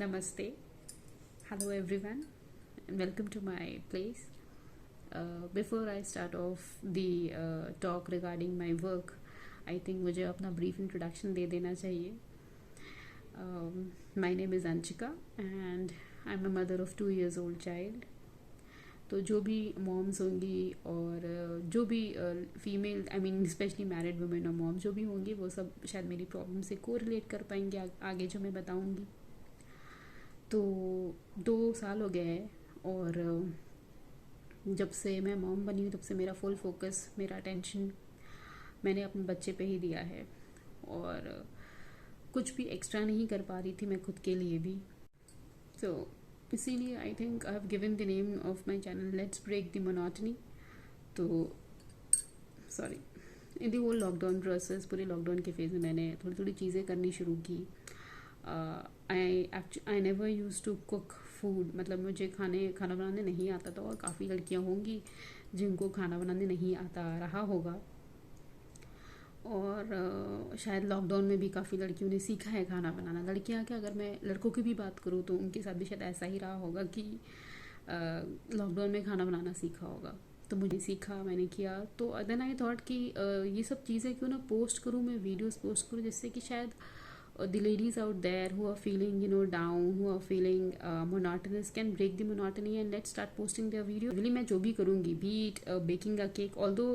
Namaste. Hello everyone and welcome to my place. Before I start off the talk regarding my work, I think मुझे अपना brief introduction दे देना चाहिए. My name is Anchika and I'm a mother of 2 years old child. तो जो भी moms होंगी और जो भी female I mean specially married women और मॉम जो भी होंगी वो सब शायद मेरी प्रॉब्लम से को रिलेट कर पाएंगे आगे जो मैं बताऊंगी. तो 2 साल हो गए हैं और जब से मैं मॉम बनी हूँ तब से मेरा फुल फोकस मेरा अटेंशन मैंने अपने बच्चे पे ही दिया है और कुछ भी एक्स्ट्रा नहीं कर पा रही थी मैं खुद के लिए भी. तो इसीलिए I think I have given the name of my channel let's break the monotony. तो sorry in the whole lockdown process पूरे लॉकडाउन के फेज़ में मैंने थोड़ी थोड़ी चीज़ें करनी शुरू की. I never use to cook food, मतलब मुझे खाना बनाने नहीं आता था और काफ़ी लड़कियां होंगी जिनको खाना बनाने नहीं आता रहा होगा और शायद लॉकडाउन में भी काफ़ी लड़कियों ने सीखा है खाना बनाना. लड़कियां क्या, अगर मैं लड़कों की भी बात करूँ तो उनके साथ भी शायद ऐसा ही रहा होगा कि लॉकडाउन में खाना बनाना सीखा होगा. तो मुझे सीखा, मैंने किया. तो देन आई थॉट कि ये सब चीज़ें क्यों ना पोस्ट करूँ, मैं वीडियोस पोस्ट करूँ जिससे कि शायद the ladies out there who are feeling down, who are feeling monotonous can break the monotony and let's start posting their video. really मैं जो भी करूँगी be it baking a cake, although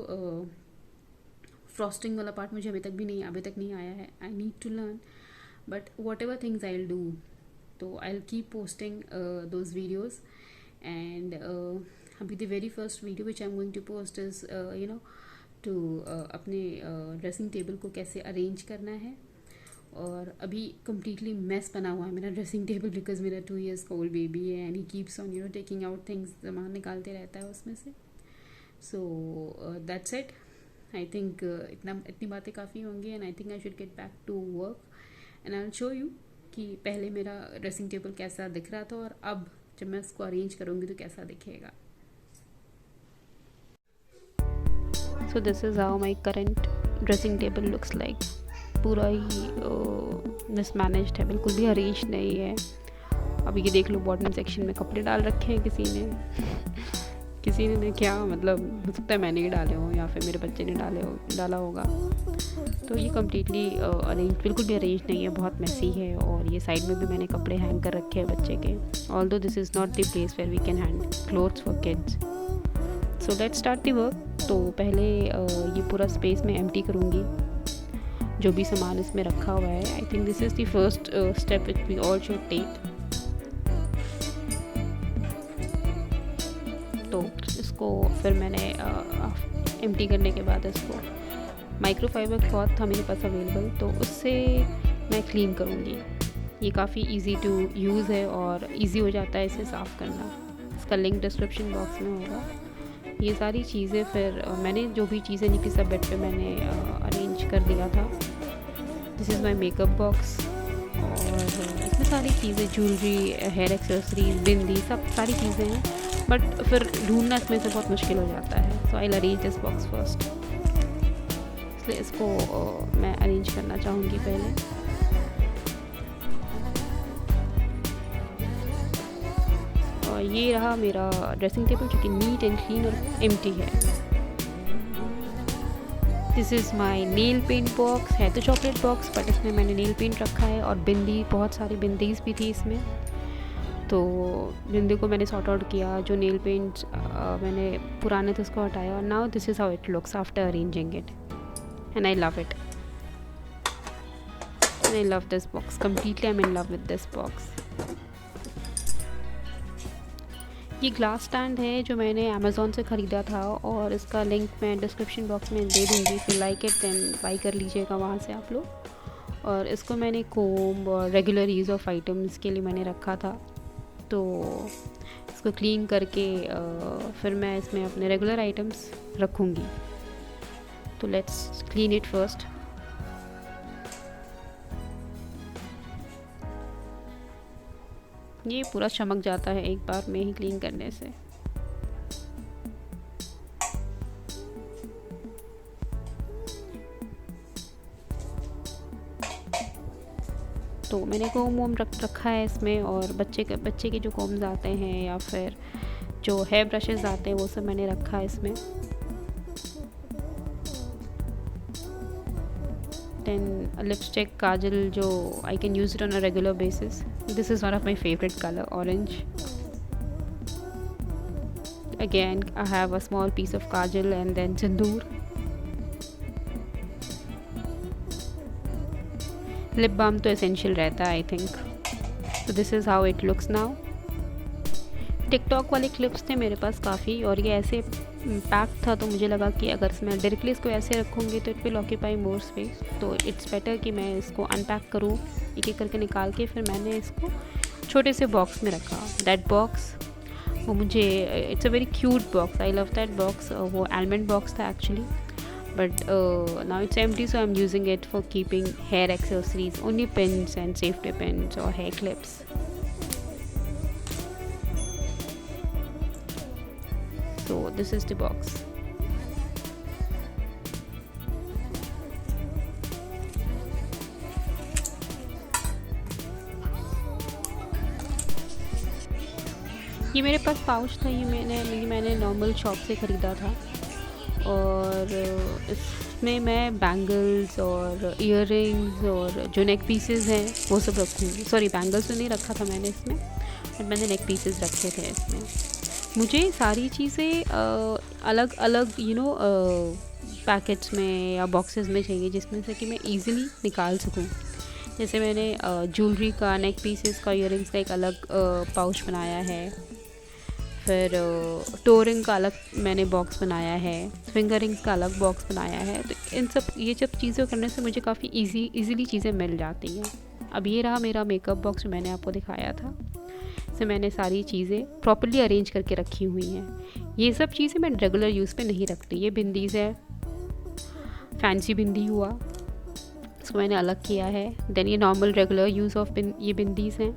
frosting वाला part मुझे अभी तक नहीं आया है. I need to learn, but whatever things I'll do, तो I'll keep posting those videos. and अभी the very first video which I'm going to post is to अपने ड्रेसिंग टेबल को कैसे अरेंज करना है. और अभी कम्प्लीटली मेस बना हुआ है मेरा ड्रेसिंग टेबल बिकॉज मेरा 2 years का ओल्ड बेबी है and he keeps on taking out things, सामान निकालते रहता है उसमें से. So that's it. I think इतनी बातें काफ़ी होंगी and I think I should get back to work and I will show you कि पहले मेरा ड्रेसिंग टेबल कैसा दिख रहा था और अब जब मैं उसको अरेंज करूँगी तो कैसा दिखेगा. सो this is how my current dressing table looks like. पूरा ही मिसमैनेज्ड है, बिल्कुल भी अरेंज नहीं है. अभी ये देख लो बॉटम सेक्शन में कपड़े डाल रखे हैं किसी ने क्या, मतलब हो सकता है मैंने ही डाले हो या फिर मेरे बच्चे ने डाला होगा. तो ये कम्प्लीटली अरेंज बिल्कुल भी अरेंज नहीं है, बहुत मैसी है. और ये साइड में भी मैंने कपड़े हैंग कर रखे हैं बच्चे के. Although this is not the place where we can hang clothes for kids. So let's start the work. तो पहले ये पूरा स्पेस मैं एम्प्टी करूँगी जो भी सामान इसमें रखा हुआ है. I think this is the first step which we all should take. तो इसको फिर मैंने एम्प्टी करने के बाद इसको माइक्रोफाइबर क्लॉथ था मेरे पास अवेलेबल, तो उससे मैं क्लीन करूँगी. ये काफ़ी इजी टू यूज़ है और इजी हो जाता है इसे साफ़ करना. इसका लिंक डिस्क्रिप्शन बॉक्स में होगा. ये सारी चीज़ें फिर मैंने जो भी चीज़ें नहीं की सब बेड पे मैंने अरेंज कर दिया था. This is my makeup box और इसमें सारी चीज़ें, ज्वेलरी, हेयर एक्सेसरीज, बिंदी, सब सारी चीज़ें हैं. बट फिर ढूंढना इसमें से बहुत मुश्किल हो जाता है. So I arrange this box first. इसलिए इसको मैं अरेंज करना चाहूँगी पहले. और ये रहा मेरा ड्रेसिंग टेबल जो कि नीट एंड क्लीन और एम्प्टी है. This is my nail paint box. है तो चॉकलेट बॉक्स बट इसमें मैंने नेल पेंट रखा है और बिंदी, बहुत सारी बिंदीज़ भी थी इसमें. तो बिंदी को मैंने सॉर्ट आउट किया. जो नेल पेंट मैंने पुराने थे उसको हटाया. और now this is how it looks after arranging it and I love it. I love this box completely. I am in love with this box. ये ग्लास स्टैंड है जो मैंने अमेज़ॉन से ख़रीदा था और इसका लिंक मैं डिस्क्रिप्शन बॉक्स में दे दूँगी. फिर लाइक इट देन बाई कर लीजिएगा वहाँ से आप लोग. और इसको मैंने कोम्ब और रेगुलर यूज़ ऑफ आइटम्स के लिए मैंने रखा था. तो इसको क्लीन करके फिर मैं इसमें अपने रेगुलर आइटम्स रखूँगी. तो लेट्स क्लीन इट फर्स्ट. ये पूरा चमक जाता है एक बार में ही क्लीन करने से. तो मैंने कोम वोम रखा है इसमें, और बच्चे के जो कोम्स आते हैं या फिर जो हेयर ब्रशेस आते हैं वो सब मैंने रखा है इसमें। देन लिपस्टिक, काजल जो I can use it on a regular basis. This is one of my favourite colour, orange. Again, I have a small piece of kajal and then sindoor. Lip balm तो essential रहता है I think. So this is how it looks now. TikTok वाले clips थे मेरे पास काफ़ी, और ये ऐसे पैक था तो मुझे लगा कि अगर मैं डायरेक्टली इसको ऐसे रखूँगी तो it will occupy more space, तो इट्स बेटर कि मैं इसको अनपैक करूँ एक एक करके निकाल के। फिर मैंने इसको छोटे से बॉक्स में रखा। दैट बॉक्स वो मुझे, it's a very cute box, I love that box. वो आलमंड बॉक्स था actually, but now it's empty, so I am using it for keeping hair accessories, only pins and safety pins और hair clips. So this is the box. ये मेरे पास pouch था, ये मैंने normal shop से ख़रीदा था, और इसमें मैं बैंगल्स और ईयर रिंग्स और जो नेक पीसेस हैं वो सब रखूँगी। सॉरी, बैंगल्स तो नहीं रखा था मैंने इसमें, बट मैंने नेक पीसेस रखे थे इसमें। मुझे सारी चीज़ें अलग अलग पैकेट्स में या बॉक्सेस में चाहिए, जिसमें से कि मैं ईज़िली निकाल सकूँ। जैसे मैंने ज्वेलरी का, नेक पीसेस का, ईयरिंग्स का एक अलग पाउच बनाया है, फिर टोरिंग का अलग मैंने बॉक्स बनाया है, फिंगर रिंग्स का अलग बॉक्स बनाया है। तो ये सब चीज़ें करने से मुझे काफ़ी ईज़िली चीज़ें मिल जाती हैं। अब ये रहा मेरा मेकअप बॉक्स जो मैंने आपको दिखाया था। इसमें मैंने सारी चीज़ें प्रॉपर्ली अरेंज करके रखी हुई हैं। ये सब चीज़ें मैं रेगुलर यूज़ पे नहीं रखती। ये बिंदीज़ है, फैंसी बिंदी हुआ, इसको मैंने अलग किया है। देन ये नॉर्मल रेगुलर यूज़ ऑफ ये बिंदीज़ हैं।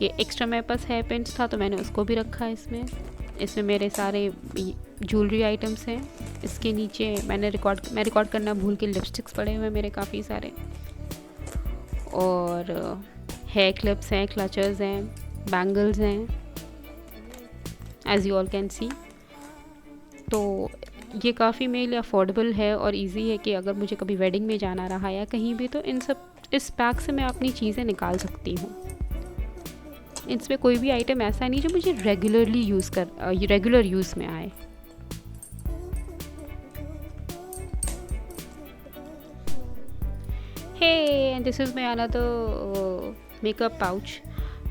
ये एक्स्ट्रा मेरे पास हेयर पिन्स था तो मैंने उसको भी रखा है इसमें मेरे सारे ज्वेलरी आइटम्स हैं। इसके नीचे मैं रिकॉर्ड करना भूल के लिपस्टिक्स पड़े हुए हैं मेरे काफ़ी सारे, और हेयर क्लिप्स हैं, क्लचर्स हैं, बैंगल्स हैं, as you all can see. तो ये काफ़ी मेरे लिए अफोर्डेबल है और इजी है कि अगर मुझे कभी वेडिंग में जाना रहा या कहीं भी, तो इस पैक से मैं अपनी चीज़ें निकाल सकती हूँ। इसमें कोई भी आइटम ऐसा नहीं जो मुझे रेगुलर यूज़ में आए। Hey, this is my another makeup pouch.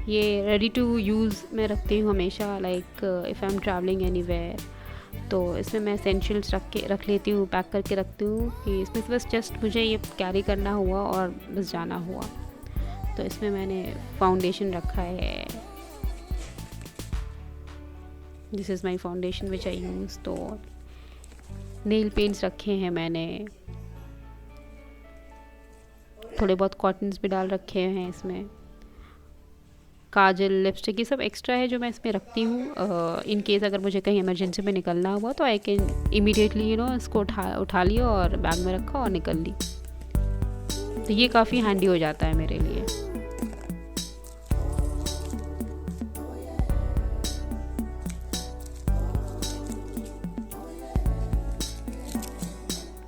ये रेडी टू यूज़ मैं रखती हूँ हमेशा, like if I am travelling anywhere, तो इसमें मैं एसेंशियल्स रख लेती हूँ, पैक करके रखती हूँ कि इसमें बस जस्ट मुझे ये कैरी करना हुआ और बस जाना हुआ। तो इसमें मैंने फाउंडेशन रखा है, this is my foundation which I use. तो नेल पेंट्स रखे हैं मैंने, थोड़े बहुत कॉटन्स भी डाल रखे हैं इसमें, काजल, लिपस्टिक, ये सब एक्स्ट्रा है जो मैं इसमें रखती हूँ। इन केस अगर मुझे कहीं इमरजेंसी में निकलना हुआ तो आई कैन इमीडिएटली इसको उठा लिया और बैग में रखा और निकल ली। तो ये काफ़ी हैंडी हो जाता है मेरे लिए।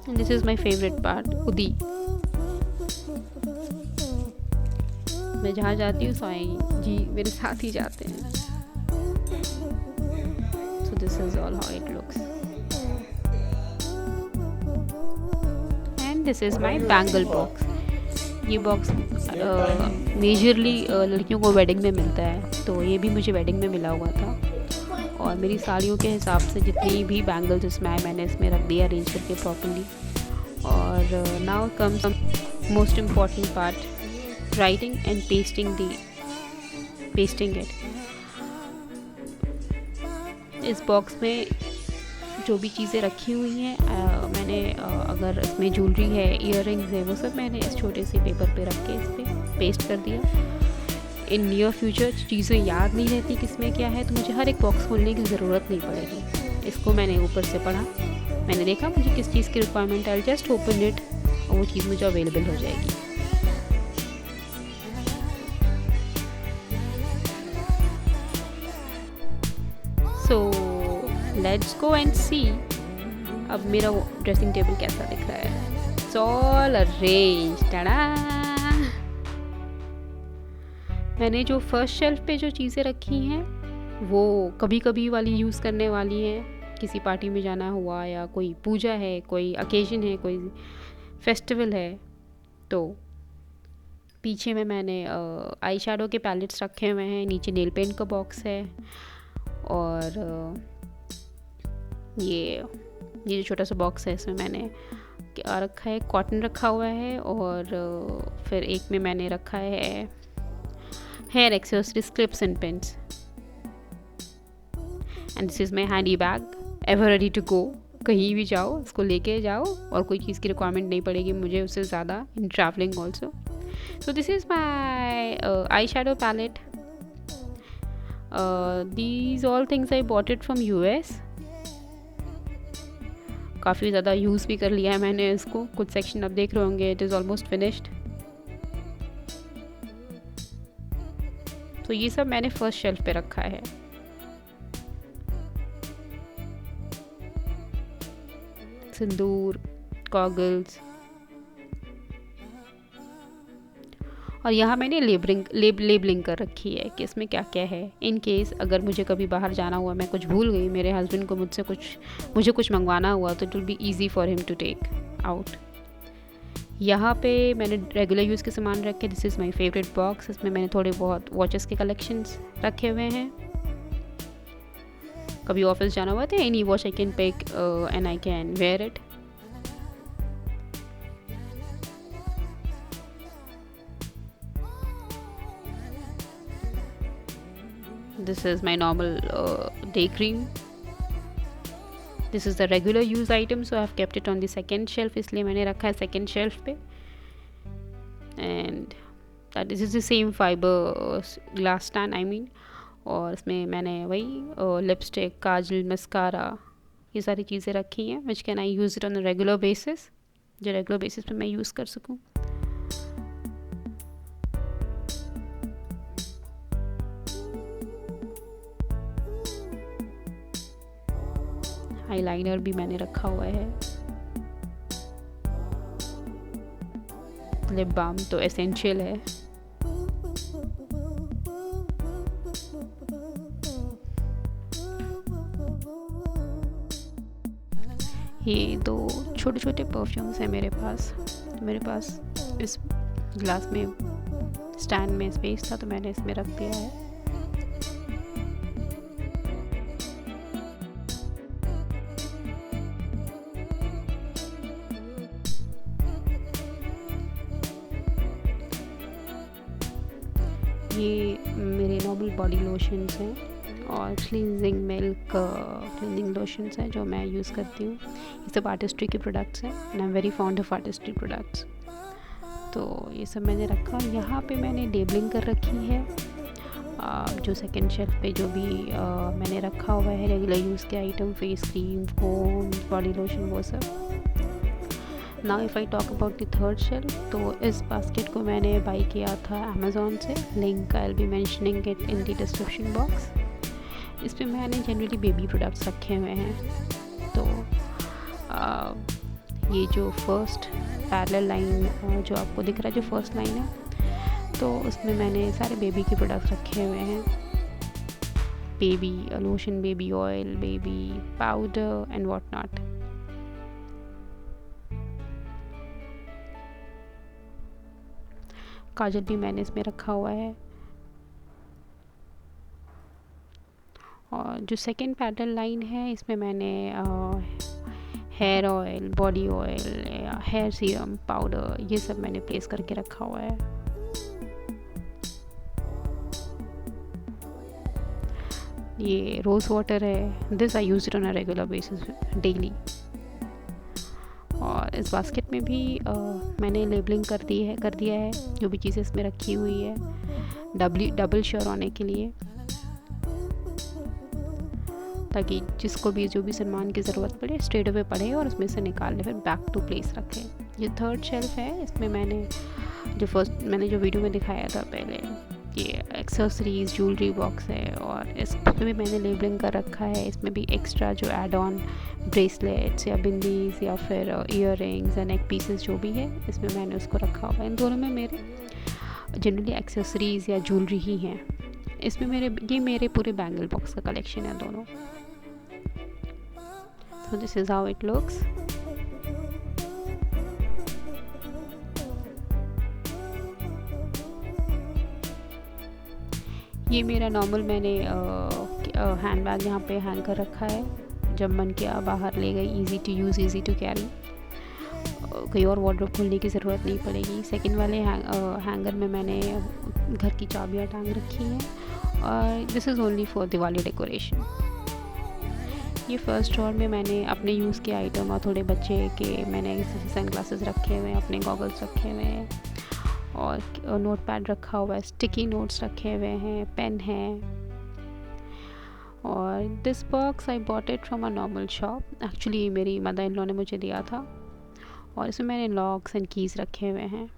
This is my favourite part, उदी। मैं जहाँ जाती हूँ साईं जी मेरे साथ ही जाते हैं। So this is all how it looks and this is my bangle box. ये बॉक्स मेजरली लड़कियों को वेडिंग में मिलता है, तो ये भी मुझे वेडिंग में मिला हुआ था, और मेरी साड़ियों के हिसाब से जितनी भी बैंगल्स इसमें आए मैंने इसमें रख दिया अरेंज करके प्रॉपर्ली। और now comes most important part, writing and pasting it। इस बॉक्स में जो भी चीज़ें रखी हुई हैं मैंने अगर इसमें ज्वेलरी है, ईयररिंग्स है, वो सब मैंने इस छोटे से पेपर पे रख के इस पर पेस्ट कर दिया। इन नियर फ्यूचर चीज़ें याद नहीं रहती किसमें क्या है, तो मुझे हर एक बॉक्स खोलने की ज़रूरत नहीं पड़ेगी। इसको मैंने ऊपर से पढ़ा, मैंने देखा मुझे किस चीज़ की रिक्वायरमेंट है, जस्ट ओपन इट और वो चीज़ मुझे अवेलेबल हो जाएगी। लेट्स गो एंड सी अब मेरा ड्रेसिंग टेबल कैसा दिख रहा है। It's all arrange. टाडा। मैंने जो फर्स्ट शेल्फ पे जो चीज़ें रखी हैं वो कभी कभी वाली यूज़ करने वाली हैं। किसी पार्टी में जाना हुआ या कोई पूजा है, कोई ओकेजन है, कोई फेस्टिवल है, तो पीछे में मैंने आई शैडो के पैलेट्स रखे हुए हैं। नीचे नेल पेंट का बॉक्स है और ये जो छोटा सा बॉक्स है इसमें मैंने क्या रखा है, कॉटन रखा हुआ है और फिर एक में मैंने रखा है hair accessories, clips and pins. And this is my handy bag, ever ready to go. कहीं भी जाओ इसको लेके जाओ और कोई चीज़ की रिक्वायरमेंट नहीं पड़ेगी मुझे उससे ज़्यादा इन travelling also. So this is my eyeshadow palette. These all things I bought it from US. काफ़ी ज़्यादा यूज़ भी कर लिया है मैंने इसको। कुछ सेक्शन अब देख रहे होंगे, इट इज़ ऑलमोस्ट फिनिश्ड। तो ये सब मैंने फर्स्ट शेल्फ पे रखा है। सिंदूर, गॉगल्स, और यहाँ मैंने लेबलिंग कर रखी है कि इसमें क्या क्या है। इन केस अगर मुझे कभी बाहर जाना हुआ, मैं कुछ भूल गई, मेरे हस्बैंड को मुझे कुछ मंगवाना हुआ, तो it will be easy for him to take out. यहाँ पे मैंने रेगुलर यूज़ के सामान रखे। This is my favourite box. इसमें मैंने थोड़े बहुत वॉचेस के कलेक्शंस रखे हुए हैं। कभी ऑफिस जाना हुआ तो any watch I can pick and I can wear it. This is my normal day cream. This is the regular use item, so I have kept it on the second shelf, इसलिए मैंने रखा है second shelf पे। And this is the same fiber glass stand I mean, और इसमें मैंने वही lipstick, काजल, mascara, ये सारी चीज़ें रखी हैं which can I use it on a regular basis, जो रेगुलर बेसिस पे मैं यूज़ कर सकूँ। आईलाइनर भी मैंने रखा हुआ है। लिप बाम तो एसेंशियल है। ये दो छोटे छोटे परफ्यूम्स हैं मेरे पास। तो मेरे पास इस ग्लास में स्टैंड में स्पेस था तो मैंने इसमें रख दिया है। ये मेरे नॉर्मल बॉडी लोशंस हैं और क्लींजिंग मिल्क क्लींजिंग लोशंस हैं जो मैं यूज़ करती हूँ। ये सब आर्टिस्ट्री के प्रोडक्ट्स हैं and I am very fond of artistry products. तो ये सब मैंने रखा। यहाँ पे मैंने लेबलिंग कर रखी है। जो सेकंड शेल्फ पे जो भी मैंने रखा हुआ है रेगुलर यूज़ के item, face cream, foam, body lotion, वो सब। Now if I talk about the third shelf, तो इस बास्केट को मैंने बाई किया था अमेज़ॉन से। Link I will be mentioning it in the description box. इस पर मैंने जनरली बेबी प्रोडक्ट्स रखे हुए हैं। तो ये जो फर्स्ट पैरेलल लाइन जो आपको दिख रहा है, जो फर्स्ट लाइन है, तो उसमें मैंने सारे बेबी के प्रोडक्ट्स रखे हुए हैं। Baby lotion, baby oil, baby powder and what not. Kajal भी मैंने इसमें रखा हुआ है। और जो सेकंड पैरेलल लाइन है इसमें मैंने hair oil, body oil, hair serum, powder, ये सब मैंने प्लेस करके रखा हुआ है। ये रोज़ वाटर है। This I use it on a regular basis daily. और इस बास्केट में भी मैंने लेबलिंग कर दिया है जो भी चीज़ें इसमें रखी हुई है, डबल श्योर होने के लिए, ताकि जिसको भी जो भी सामान की ज़रूरत पड़े स्ट्रेट अवे पड़े और उसमें से निकाल ले, फिर बैक टू प्लेस रखें। ये थर्ड शेल्फ है। इसमें मैंने जो वीडियो में दिखाया था पहले, ये एक्सेसरीज ज्वेलरी बॉक्स है, और इसमें भी मैंने लेबलिंग कर रखा है। इसमें भी एक्स्ट्रा जो एड ऑन ब्रेसलेट्स या बिंदीज या फिर ईयर रिंग्स या नेक पीसेस जो भी है, इसमें मैंने उसको रखा हुआ है। इन दोनों में मेरे जनरली एक्सेसरीज़ या ज्वेलरी ही हैं। इसमें मेरे पूरे बैंगल बॉक्स का कलेक्शन है दोनों। So this is how it looks. ये मेरा नॉर्मल मैंने हैंड बैग यहाँ पे हैंग कर रखा है। जब मन किया बाहर ले गई, easy to use, easy to carry, कोई और वार्डरोब खोलने की ज़रूरत नहीं पड़ेगी। सेकंड वाले हैंगर में मैंने घर की चाबियाँ टांग रखी हैं, और this is only for Diwali decoration. ये फर्स्ट ड्रॉर में मैंने अपने यूज़ के आइटम और थोड़े बच्चे के मैंने सन ग्लासेस रखे हुए हैं, अपने गॉगल्स रखे हुए हैं, और नोट पैड रखा हुआ है, स्टिकी नोट्स रखे हुए हैं, पेन है। और this box I bought it from a normal shop. Actually मेरी मदर इन लॉ ने मुझे दिया था, और इसमें मैंने लॉक्स एंड कीज़ रखे हुए हैं।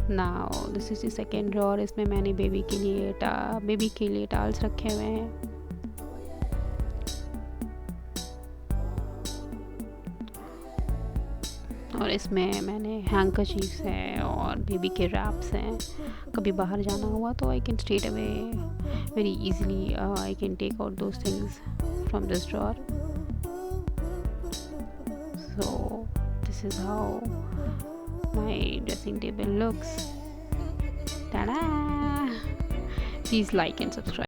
Now this is the second drawer. इसमें मैंने बेबी के लिए टॉवल्स रखे हुए हैं। और इसमें मैंने हैंकरचीफ्स हैं और बेबी के रैप्स हैं। कभी बाहर जाना हुआ तो I can straight away very easily I can take out those things from this drawer. So this is how my dressing table looks. Ta-da! Please like and subscribe.